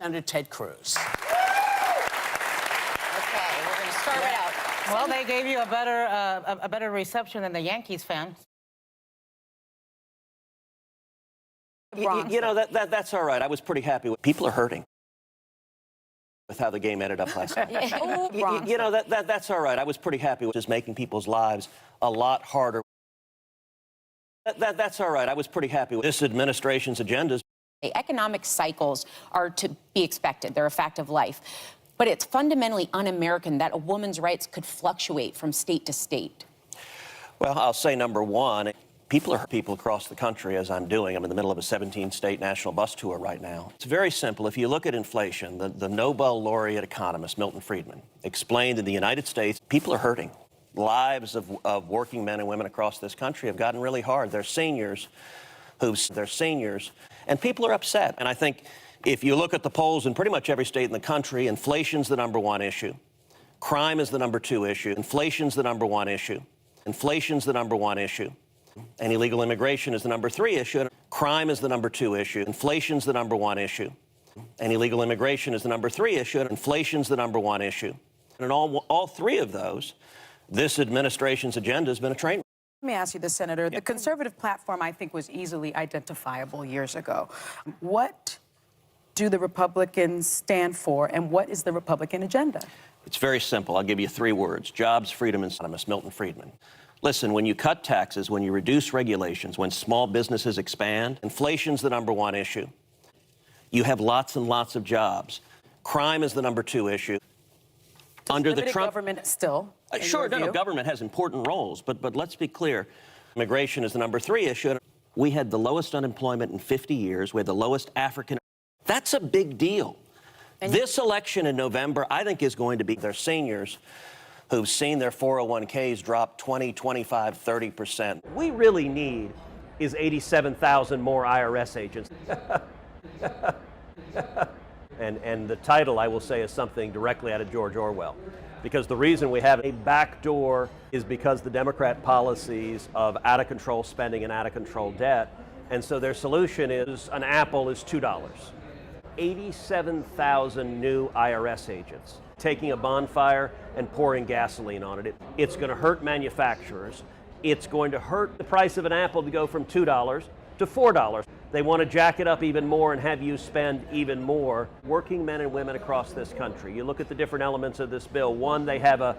Senator Ted Cruz. Okay, we're going to start right out. Well, they gave you a better reception than the Yankees fans. You know, that's all right. I was pretty happy. People are hurting with how the game ended up last night. You know, that's all right. I was pretty happy with just making people's lives a lot harder. That's all right. I was pretty happy with this administration's agendas. Economic cycles are to be expected. They're a fact of life. But it's fundamentally un-American that a woman's rights could fluctuate from state to state. Well, I'll say number one, people across the country, as I'm doing. I'm in the middle of a 17-state national bus tour right now. It's very simple. If you look at inflation, the Nobel laureate economist, Milton Friedman, explained in the United States, people are hurting. Lives of working men and women across this country have gotten really hard. They're seniors, and people are upset. And I think if you look at the polls in pretty much every state in the country, inflation's the number one issue. Crime is the number two issue. Inflation's the number one issue. Inflation's the number one issue. And illegal immigration is the number three issue. Crime is the number two issue. Inflation's the number one issue. And illegal immigration is the number three issue. Inflation's the number one issue. And in all three of those, this administration's agenda has been a train wreck. Let me ask you this, Senator. The conservative platform, I think, was easily identifiable years ago. What do the Republicans stand for, and what is the Republican agenda? It's very simple. I'll give you three words: jobs, freedom, and economist Milton Friedman. Listen, when you cut taxes, when you reduce regulations, when small businesses expand, inflation's the number one issue. You have lots and lots of jobs. Crime is the number two issue. Under the Trump government still. Sure, no, government has important roles, but let's be clear. Immigration is the number three issue. We had the lowest unemployment in 50 years. We had the lowest African. That's a big deal. And this election in November, I think, is going to be their seniors who've seen their 401ks drop 20, 25, 30%. We really need is 87,000 more IRS agents. And the title, I will say, is something directly out of George Orwell. Because the reason we have a backdoor is because the Democrat policies of out-of-control spending and out-of-control debt. And so their solution is an apple is $2. 87,000 new IRS agents taking a bonfire and pouring gasoline on it. It's going to hurt manufacturers. It's going to hurt the price of an apple to go from $2 to $4. They want to jack it up even more and have you spend even more. Working men and women across this country. You look at the different elements of this bill. One, they have a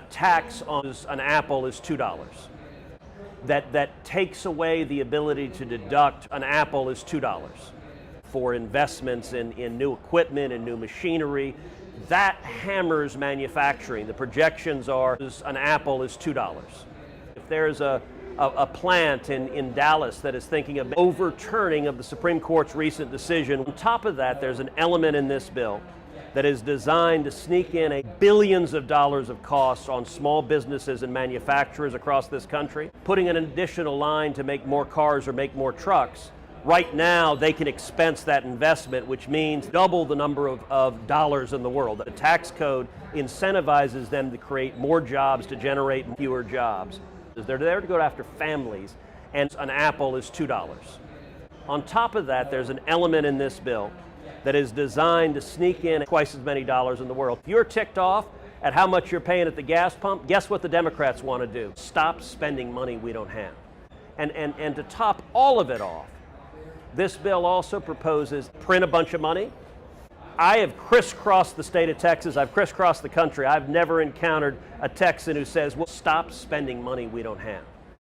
tax on an apple is $2. That takes away the ability to deduct an apple is $2 for investments in new equipment and new machinery. That hammers manufacturing. The projections are an apple is $2. If there's a plant in Dallas that is thinking of overturning of the Supreme Court's recent decision. On top of that, there's an element in this bill that is designed to sneak in billions of dollars of costs on small businesses and manufacturers across this country, putting an additional line to make more cars or make more trucks. Right now, they can expense that investment, which means double the number of dollars in the world. The tax code incentivizes them to create more jobs, to generate fewer jobs. They're there to go after families, and an apple is $2. On top of that, there's an element in this bill that is designed to sneak in twice as many dollars in the world. If you're ticked off at how much you're paying at the gas pump, guess what the Democrats want to do? Stop spending money we don't have. And to top all of it off, this bill also proposes print a bunch of money. I have crisscrossed the state of Texas. I've crisscrossed the country. I've never encountered a Texan who says, well, stop spending money we don't have.